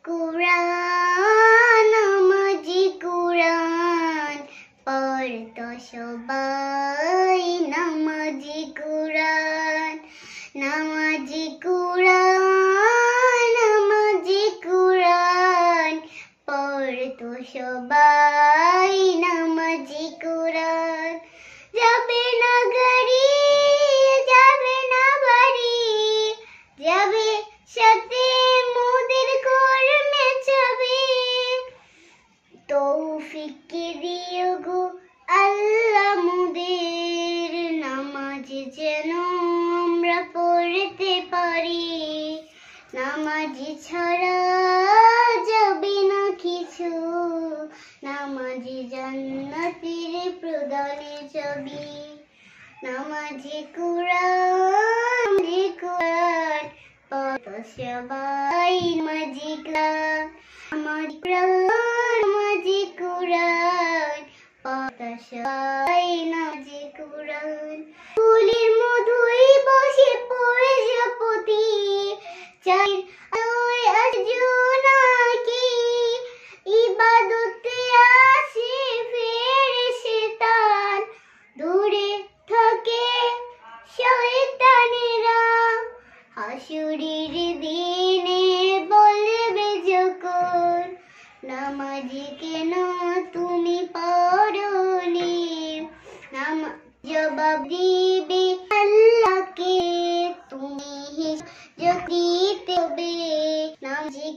কুরআন পড়তো সবাই নামাজি কুরআন পড়তো সবাই নামাজি কুরআন যাবে না গাড়ি যাবে না বাড়ি যাবে সাথে মোদের কর্মে যাবে তৌফিক দিও গো আল্লাহ মোদের নামাজ যেন আমরা পড়তে পারি নামাজ ছাড়া যাবে না কিছু নামাজি জান্নাতের প্রদানে যাবি নামাজি কুরআন পড়তো সবাই নামাজি কুরআন পড়তো সবাই নামাজি কুরআন ফুলের মধুই বসে পড়ে জপতি চাই নাকি ইবাদতে আসে ফেরেশতান দূরে থাকে শয়তানেরা হাসুরের দিনে বলবে যখন নামাজি কেন তুমি পড়োনি জবাব দিবে আল্লাহকে তুমি দিতে হবে নামাজি